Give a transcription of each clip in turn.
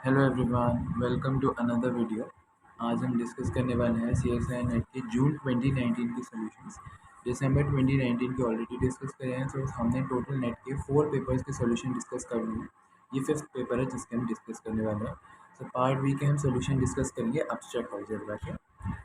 Hello everyone, welcome to another video. आज हम discuss करने वाले हैं सी एस आई नेट के जून 2019 के सॉल्यूशंस। दिसंबर 2019 के ऑलरेडी डिस्कस करे हैं, तो हमने टोटल नेट के 4 पेपर्स के सॉल्यूशन डिस्कस कर लिए हैं। ये 5th पेपर है जिसके हम डिस्कस करने वाले हैं। सो पार्ट बी के हम सॉल्यूशन डिस्कस करेंगे एब्स्ट्रैक्ट अलजेब्रा के।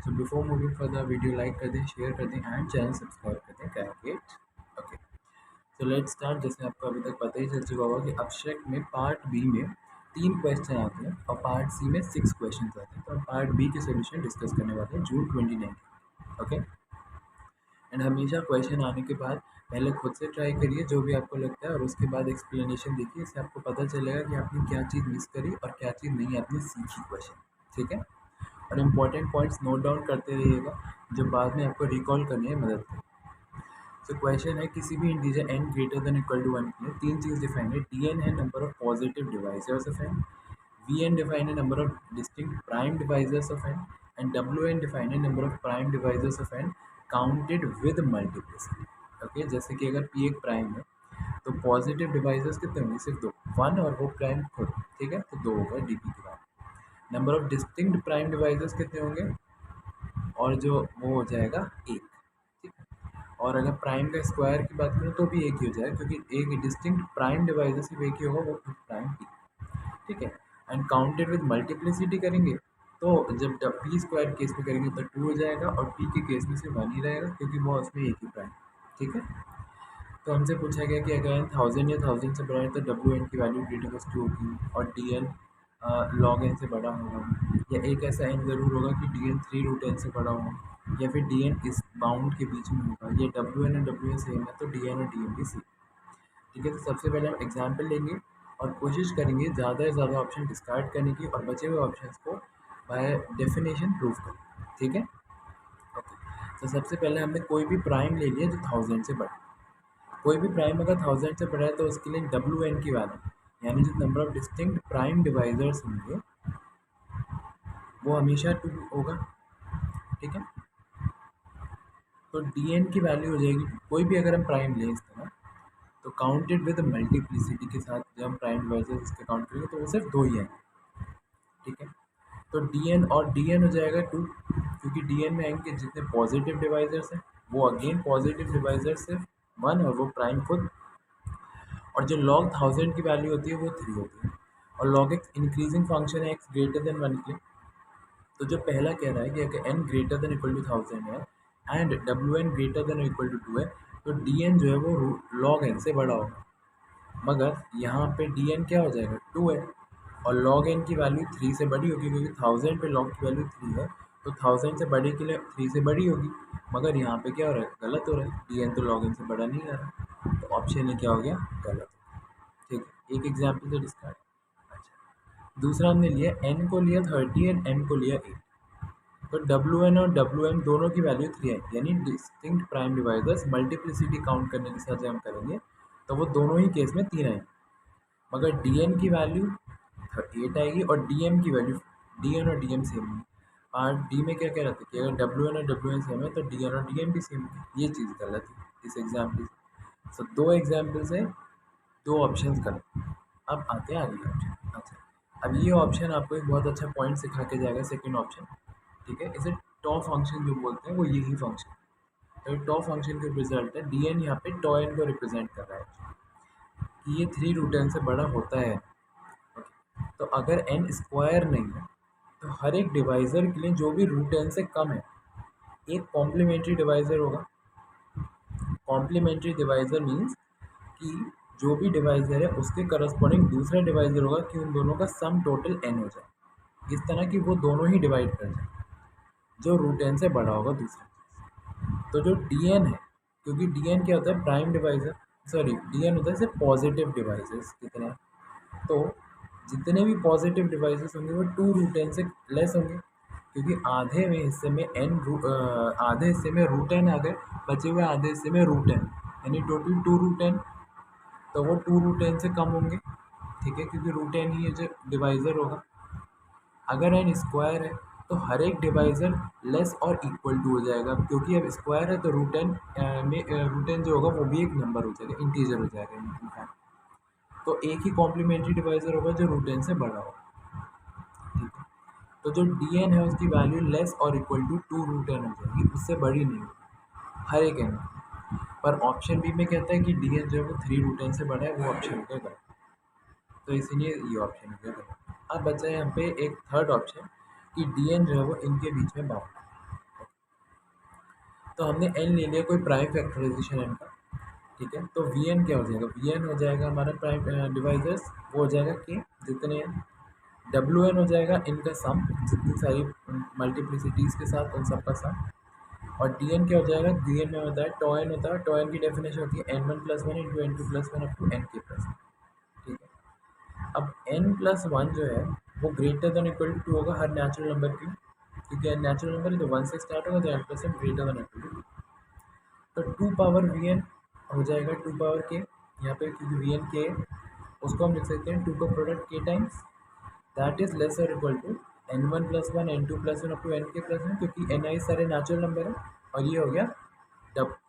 So before moving further, video like कर दें, शेयर कर दें एंड चैनल सब्सक्राइब कर दें। Calculate okay. तो लेट्स स्टार्ट। जैसे आपको अभी तक पता ही चल चुका होगा कि एब्स्ट्रैक्ट में पार्ट बी में 3 क्वेश्चन आते हैं और पार्ट सी में 6 क्वेश्चन आते हैं। तो हम पार्ट बी के सोल्यूशन डिस्कस करने वाले हैं जून 2019। ओके। एंड हमेशा क्वेश्चन आने के बाद पहले खुद से ट्राई करिए जो भी आपको लगता है, और उसके बाद एक्सप्लेनेशन देखिए। इससे आपको पता चलेगा कि आपने क्या चीज़ मिस करी और क्या चीज़ नहीं आपने सीखी क्वेश्चन। ठीक है। और इम्पॉर्टेंट पॉइंट्स नोट डाउन करते रहिएगा जो बाद में आपको रिकॉल करने में मदद करें। तो क्वेश्चन है, किसी भी integer n greater than equal to 1 के लिए 3 चीज़ डिफाइन है। dn है number of positive divisors of n, vn define है number of distinct prime divisors of n, and wn define है number of prime divisors of n counted with multiplicity. Okay. जैसे कि अगर p एक prime है तो positive divisors कितने होंगे? सिर्फ दो, 1 और वो प्राइम खुद। ठीक है, तो 2 होगा डी पी के बाद। Number of distinct prime divisors कितने होंगे? और जो वो हो जाएगा 1। ठीक है। और अगर प्राइम का स्क्वायर की बात करूँ तो भी एक ही हो जाएगा, क्योंकि एक डिस्टिंक्ट प्राइम डिवाइजर सिर्फ एक ही होगा, वो प्राइम पी। ठीक है। एंड काउंटेड विद मल्टीप्लिसिटी करेंगे तो जब पी स्क्वायर केस में करेंगे तो 2 हो जाएगा, और पी के केस में सिर्फ 1 ही रहेगा क्योंकि वो उसमें एक ही प्राइम। ठीक है। तो हमसे पूछा गया कि अगर n 1000 या 1000 से बड़ा है तो डब्ल्यू एन की वैल्यू ग्रेटर टू होगी और डी एन लॉग एन से बड़ा होगा, या एक ऐसा एन ज़रूर होगा कि डी एन 3√n से बड़ा होगा, या फिर डी एन इस बाउंड के बीच में होगा। ये डब्ल्यू एन और डब्ल्यू एन सेम है तो डी एन और डी एन भी सेम। ठीक है। तो सबसे पहले हम एग्जाम्पल लेंगे और कोशिश करेंगे ज़्यादा से ज़्यादा ऑप्शन डिस्कार्ड करने की और बचे हुए ऑप्शंस को बाय डेफिनेशन प्रूव करें। ठीक है। ओके। तो सबसे पहले हमने कोई भी प्राइम ले लिया जो 1000 से बड़ा। कोई भी प्राइम अगर 1000 से बड़ा है तो उसके लिए डब्ल्यू एन की वैल्यू, यानी जो number of distinct prime divisors होंगे वो हमेशा 2 होगा। ठीक है। तो डी एन की वैल्यू हो जाएगी, कोई भी अगर हम प्राइम लें इस तरह, तो काउंटेड विद मल्टीप्लिसिटी के साथ जब हम प्राइम डिवाइजर्स इसके काउंट करेंगे तो वो सिर्फ 2 ही है। ठीक है। तो डी एन और डी एन हो जाएगा 2, क्योंकि डी एन में आएंगे जितने पॉजिटिव डिवाइजर्स हैं वो अगेन पॉजिटिव डिवाइजर सिर्फ 1 और वो प्राइम खुद। और जो log 1000 की वैल्यू होती है वो 3 होती है। और log x इंक्रीजिंग फंक्शन है x ग्रेटर देन 1 के। तो जो पहला कह रहा है कि अगर n greater than equal to 1000 है and W N greater than equal to 2 है तो डी एन जो है वो log n से बड़ा होगा। मगर यहाँ पे डी एन क्या हो जाएगा? 2 है, और log n की वैल्यू 3 से बड़ी होगी, क्योंकि 1000 पे log की वैल्यू 3 है तो 1000 से बड़े के लिए 3 से बड़ी होगी। मगर यहाँ पे क्या हो रहा है? गलत हो रहा है, डी एन तो log n से बड़ा नहीं आ रहा, तो ऑप्शन में क्या हो गया? गलत। ठीक है। एक एग्जाम्पल से डिस्कार्ड। अच्छा, दूसरा हमने लिया n को लिया 30 एंड m को लिया 8। तो डब्ल्यू एन और डब्ल्यू एम दोनों की वैल्यू 3 है, यानी distinct prime divisors multiplicity count करने के साथ जब हम करेंगे तो वो दोनों ही केस में 3 आएंगे। मगर डी एन की वैल्यू 8 आएगी और डी एम की वैल्यू, डी एन और डी एम सेम है। पार्ट डी में क्या कह रहा था कि अगर डब्ल्यू एन और डब्ल्यू एन सेम है तो डी एन और डी एम भी सेम है। ये चीज़ गलत है इस एग्जाम्पल से। सो 2 एग्जाम्पल से 2 ऑप्शन गलत। अब आते हैं आगे ऑप्शन। अच्छा, अब ये ऑप्शन आपको एक बहुत अच्छा पॉइंट सिखा के जाएगा, सेकंड ऑप्शन। ठीक है। इसे टॉ फंक्शन जो बोलते हैं वो यही फंक्शन। तो टॉ फंक्शन का रिजल्ट है डी एन, यहाँ पे टॉ एन को रिप्रेजेंट कर रहा है कि ये 3√n से बड़ा होता है। ओके। तो अगर एन स्क्वायर नहीं है तो हर एक डिवाइज़र के लिए जो भी √n से कम है एक कॉम्प्लीमेंट्री डिवाइज़र होगा। कॉम्प्लीमेंट्री डिवाइज़र मीन्स कि जो भी डिवाइज़र है उसके करस्पॉन्डिंग दूसरा डिवाइज़र होगा कि उन दोनों का सम टोटल n हो जाए, इस तरह कि वो दोनों ही डिवाइड कर जाए जो √n से बड़ा होगा दूसरा चीज़। तो जो डी एन है, क्योंकि डी एन क्या होता है? Prime divisor, sorry D N होता है सिर्फ पॉजिटिव डिवाइसेस कितने हैं, तो जितने भी पॉजिटिव डिवाइसेस होंगे वो 2√n से लेस होंगे, क्योंकि आधे में हिस्से में आधे हिस्से में √n आ गए, बचे हुए आधे हिस्से में √n, यानी टोटल 2√n। तो वो 2√n से कम होंगे। ठीक है, क्योंकि √n ही जो डिवाइज़र होगा। अगर n स्क्वायर है तो हर एक डिवाइज़र लेस और इक्वल टू हो जाएगा, क्योंकि अब स्क्वायर है तो √n जो होगा वो भी एक नंबर हो जाएगा, इंटीजर हो जाएगा इनफैक्ट। तो एक ही कॉम्प्लीमेंट्री डिवाइज़र होगा जो √n से बड़ा होगा। तो जो डी एन है उसकी वैल्यू लेस और इक्वल टू 2√n हो जाएगी, उससे बड़ी नहीं होगी हर एक एन। पर ऑप्शन बी में कहता है कि डी एन जो है वो 3√n से बड़ा है, वो ऑप्शन हो गया गलत। तो इसीलिए ये ऑप्शन हो गया गलत। अब बचा है यहाँ पे एक थर्ड ऑप्शन कि डी एन जो है वो इनके बीच में बाउंड है। तो हमने एन ले लिया कोई प्राइम फैक्टराइजेशन एन का, ठीक है। तो वी एन क्या हो जाएगा, वी एन हो जाएगा हमारा प्राइम डिवाइजर्स, वो हो जाएगा के जितने एन, डब्ल्यू एन हो जाएगा इनका सम, जितनी सारी मल्टीप्लिसिटीज़ के साथ उन सब का सम। और डी एन क्या हो जाएगा, डी एन में होता है टॉ एन होता है, टॉ एन की डेफिनेशन होती है n1+1 into n2+1 up to N के प्लस, ठीक है। अब n+1 जो है वो ग्रेटर देन इक्वल टू 2 होगा हर नेचुरल नंबर की, क्योंकि n नेचुरल नंबर है तो 1 से स्टार्ट होगा, तो n+1 greater than equal to 2। तो 2 पावर वी एन हो जाएगा 2 पावर के, यहाँ पे क्योंकि वी एन के उसको हम लिख सकते हैं 2 का प्रोडक्ट के टाइम्स, दैट इज लेस और equal to n1+1 n2+1 up to n के प्लस 1, क्योंकि एन आई सारे नेचुरल नंबर है। और ये हो गया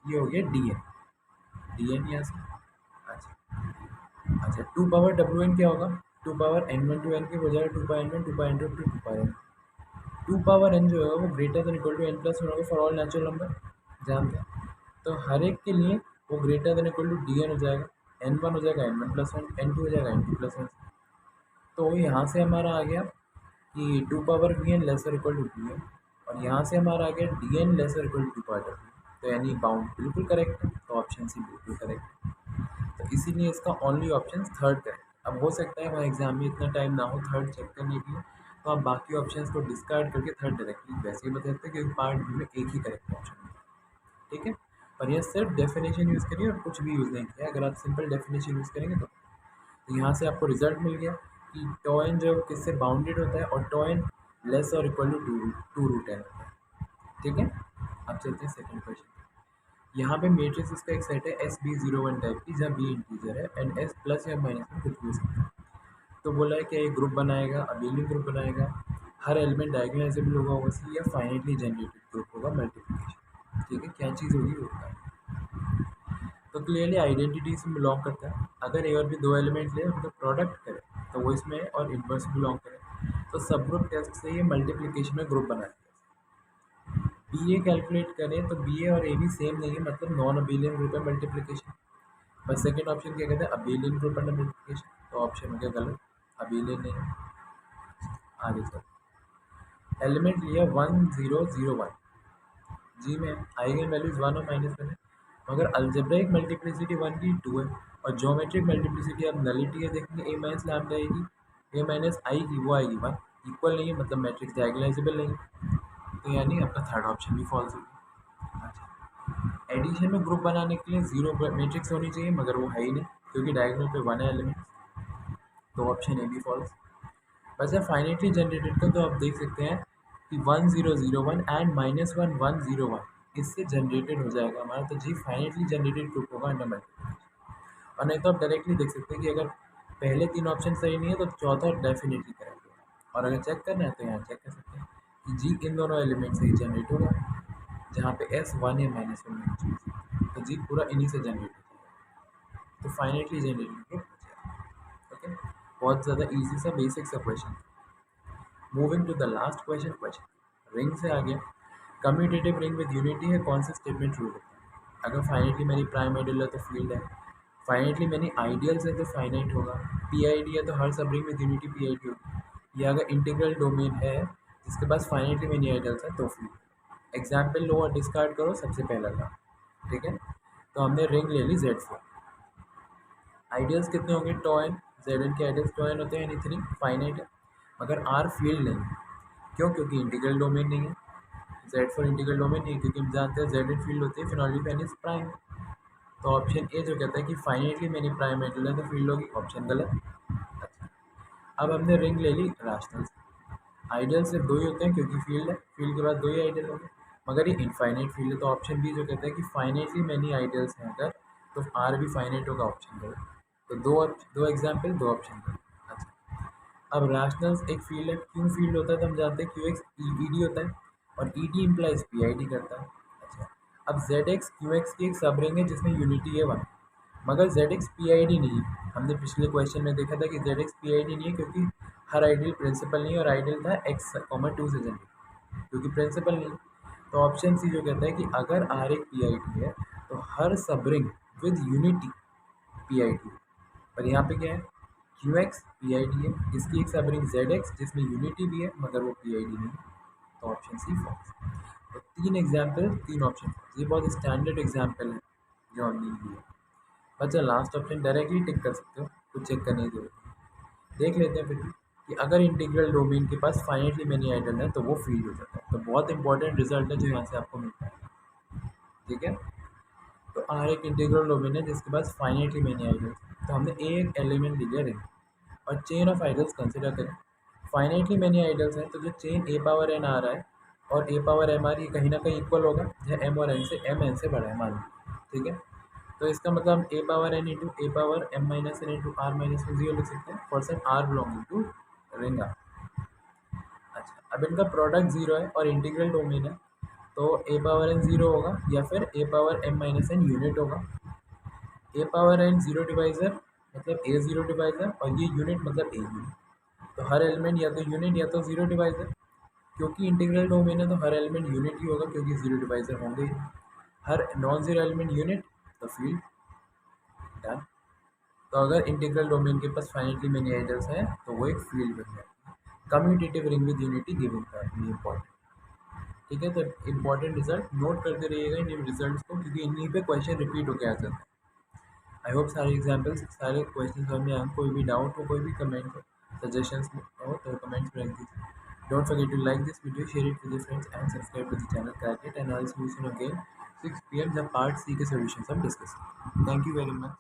ये हो गया डी एन, डी एन यहाँ से। अच्छा 2 पावर डब्ल्यू एन क्या होगा, 2 पावर n1 टू एन के हो जाएगा 2 पावर n1 2 पावर n2 टू 2 पावर n। 2 पावर n जो है वो greater than equal to n+1 होगा फॉर ऑल नेचुरल नंबर, जानते हैं। तो हर एक के लिए वो greater than equal to D N हो जाएगा, n1 हो जाएगा n1+1, n2 हो जाएगा n2+1। तो यहाँ से हमारा आ गया कि 2 power V N lesser equal to D N, और यहाँ से हमारा आ गया D N lesser equal to 2 power W. तो यानी बाउंड बिल्कुल करेक्ट है, तो ऑप्शन सी बिल्कुल करेक्ट है। तो इसीलिए इसका ओनली ऑप्शन थर्ड करेक्ट। अब हो सकता है वहाँ एग्जाम में इतना टाइम ना हो थर्ड चेक करने के लिए, तो आप बाकी ऑप्शंस को डिस्कार्ड करके थर्ड डायरेक्टली वैसे ही बता सकते हैं, क्योंकि पार्ट बी में एक ही करेक्ट ऑप्शन है, ठीक है। और यह सिर्फ डेफिनेशन यूज़ करिए और कुछ भी यूज़ नहीं किया। अगर आप सिंपल डेफिनेशन यूज़ करेंगे तो यहाँ से आपको रिजल्ट मिल गया कि टॉ एन जो है किससे बाउंडेड होता है, और टॉ एन लेस और इक्वल टू 2√n होता है, ठीक है। अब चलते हैं सेकंड क्वेश्चन। यहाँ पे मैट्रिक्स इसका एक सेट है SB01 टाइप की, जहाँ बी इंटीजर है एंड S प्लस या माइनस में कुछ भी हो सकता है। तो बोला है कि एक ग्रुप बनाएगा, अबेलियन ग्रुप बनाएगा, हर एलिमेंट डायगोनलाइजेबल होगा ओवरसी, या फाइनाइटली जनरेटेड ग्रुप होगा मल्टीप्लिकेशन, ठीक है। क्या चीज़ होगी वो बताएं। तो क्लियरली आइडेंटिटी से बिलोंग करता है। अगर ए और बी दो एलिमेंट ले उनका प्रोडक्ट करे तो वो इसमें और इन्वर्स बिलोंग करे, तो सब ग्रुप टेस्ट से ये मल्टीप्लिकेशन में ग्रुप बनाएगा। बी ए कैलकुलेट करें तो बी ए और ए बी सेम नहीं है, मतलब नॉन अबेलियन ग्रुप है मल्टीप्लिकेशन। पर सेकेंड ऑप्शन क्या कहते हैं, अबेलियन ग्रुप अंडर मल्टीप्लिकेशन, तो ऑप्शन हो गया गलत, अबेलियन नहीं है। आगे चल, एलिमेंट लिया 1001, जी में आइगन वैल्यूज 1 और -1 है, मगर अलजेब्रिक मल्टीप्लिसिटी 1 की 2 है, और ज्योमेट्रिक मल्टीप्लिसिटी अब नलिटी है, देखेंगे a माइनस लैम्डा आएगी, a माइनस आएगी वो आएगी 1, इक्वल नहीं है मतलब मैट्रिक्स डायगोनलाइजेबल नहीं है, तो यानी आपका थर्ड ऑप्शन भी फॉल्स होगा। अच्छा, एडिशन में ग्रुप बनाने के लिए जीरो मैट्रिक्स होनी चाहिए, मगर वो है ही नहीं, क्योंकि डायगोनल पे 1 है एलिमेंट, तो ऑप्शन ए भी फॉल्स। वैसे फाइनेटली जनरेटेड का तो आप देख सकते हैं कि 1001 एंड -1101 इससे जनरेटेड हो जाएगा हमारा, तो जी फाइनेटली जनरेटेड ग्रुप होगा अंडर मल्टीप्लिकेशन। और नहीं तो आप डायरेक्टली देख सकते हैं कि अगर पहले 3 ऑप्शन सही नहीं है तो चौथा डेफिनेटली करेक्ट होगा। और अगर चेक करना है तो यहाँ चेक कर सकते हैं कि जी इन दोनों एलिमेंट से ही जनरेट होगा, जहाँ पे S 1 या -1 में चीज़, तो जी पूरा इन्हीं से जनरेट हो जाएगा, तो फाइनेटली जनरेटेड ग्रुप हो जाएगा। ओके, बहुत ज़्यादा ईजी सा बेसिक सा question. Moving to the last question ring से आ गया। कम्यूटेटिव रिंग विद यूनिटी है, कौन सा स्टेटमेंट ट्रू होता है। अगर फाइनेटली मेरी प्राइम आइडियल है तो फील्ड है, फाइनेटली मेरी आइडियल्स है तो फाइनाइट होगा, पीआईडी है तो हर सब रिंग विद यूनिटी पीआईडी होगी, या अगर इंटीग्रल डोमेन है जिसके पास फाइनेटली मेनी आइडियल्स है तो फील्ड। एग्जाम्पल लो और डिस्कार्ड करो सबसे पहला था, ठीक है। तो हमने रिंग ले ली Z4, आइडियल्स कितने होंगे टॉ एन, जेड एन के आइडियल्स टॉ एन होते हैं यानी 3, फाइनाइट है, मगर आर फील्ड नहीं है, क्यों, क्योंकि इंटीग्रल डोमेन नहीं है। Z4 इंटीग्रल डोमेन नहीं है, क्योंकि हम जानते हैं जेड एन फील्ड होती है फिनॉली पेन इज प्राइम। तो ऑप्शन ए जो कहता है कि फाइनाइटली मेनी प्राइम आइडियल है तो फील्ड होगी, ऑप्शन गलत। अच्छा, अब हमने रिंग ले ली रैशनल से, आइडियल सिर्फ 2 ही होते हैं क्योंकि फील्ड है, फील्ड के बाद 2 ही आइडियल होंगे, मगर ये इनफाइनाइट फील्ड है, तो ऑप्शन बी जो कहता है कि फाइनाइटली मैनी आइडियल्स हैं अगर, तो आर भी फाइनाइट होगा, ऑप्शन गलत। तो दो एग्जाम्पल, 2 ऑप्शन गलत। अच्छा, अब रैशनल्स एक फील्ड है, क्यों फील्ड होता है तो हम जानते हैं क्यू एक्स ई डी होता है, और E D implies P I D करता है। अच्छा, अब जेड एक्स क्यू एक्स की एक सब रिंग है जिसमें यूनिटी है 1, मगर Z x P I D नहीं है। हमने पिछले क्वेश्चन में देखा था कि Z x P I D नहीं है, क्योंकि हर आइडियल प्रिंसिपल नहीं, और आइडियल था x कॉमा 2 से जनरेट, क्योंकि प्रिंसिपल नहीं। तो ऑप्शन सी जो कहता है कि अगर R एक पीआईडी है तो हर सबरिंग विद यूनिटी पीआईडी है। पर यहाँ पे क्या है, Q x P I D है, इसकी एक सबरिंग जेड एक्स जिसमें यूनिटी भी है मगर वो पी आई डी नहीं है, तो ऑप्शन सी फॉल्स। तो 3 एग्जाम्पल 3 ऑप्शन, ये बहुत स्टैंडर्ड एग्जाम्पल है जो हमने लिए। बच्चा लास्ट ऑप्शन डायरेक्टली टिक कर सकते हो, कुछ चेक करने की जरूरत नहीं। देख लेते हैं फिर भी कि अगर इंटीग्रल डोमेन के पास फाइनाइटली मेनी आइडल है तो वो फील्ड हो जाता है। तो बहुत इंपॉर्टेंट रिजल्ट है जो यहाँ से आपको मिलता है, ठीक है। तो आर एक इंटीग्रल डोमेन है जिसके पास फाइनाइटली मेनी आइडल्स, तो हमने एक एलिमेंट ले लिया रिंग और चेन ऑफ आइडल्स कंसिडर करें। फाइनाइटली मेनी आइडल्स हैं तो जो चेन ए पावर एन आ रहा है और ए पावर एम आ रही है कहीं ना कहीं इक्वल होगा, जहाँ एम और एम एन से बड़ा है मान लीजिए, ठीक है। तो इसका मतलब हम A power N into A power M minus N into R minus में जीरो लिख सकते हैं for some R belonging to ring R. अच्छा, अब इनका प्रोडक्ट जीरो है और इंटीग्रल डोमेन है, तो ए पावर एन जीरो होगा या फिर A power M minus N unit होगा। A power N zero divisor मतलब ए जीरो डिवाइजर, और ये यूनिट मतलब ए यूनिट। तो हर एलिमेंट या तो यूनिट या तो जीरो डिवाइजर, क्योंकि इंटीग्रल डोमेन है तो हर एलिमेंट यूनिट ही होगा क्योंकि जीरो डिवाइजर होंगे ही। हर नॉन जीरो एलिमेंट यूनिट, तो फील्ड डन। तो अगर इंटीग्रल डोमेन के पास फाइनाइटली मेनी आइडल्स हैं तो वो एक फील्ड बन जाती है। Commutative ring with unity given था, ये इंपॉर्टेंट, ठीक है। तो इंपॉर्टेंट रिजल्ट नोट करते रहिएगा इन रिजल्ट्स को, क्योंकि इन्हीं पे क्वेश्चन रिपीट होकर आ जाता है। आई होप सारे एग्जाम्पल्स सारे क्वेश्चन समझ में आए। कोई भी डाउट हो, कोई भी कमेंट हो, सजेशंस हो तो कमेंट्स में रख दीजिए। Don't forget to like this video, share it with your friends and subscribe to the channel crack it, and I will see you soon again 6 PM जब पार्ट सी के solutions हम discuss करें। Thank you very much.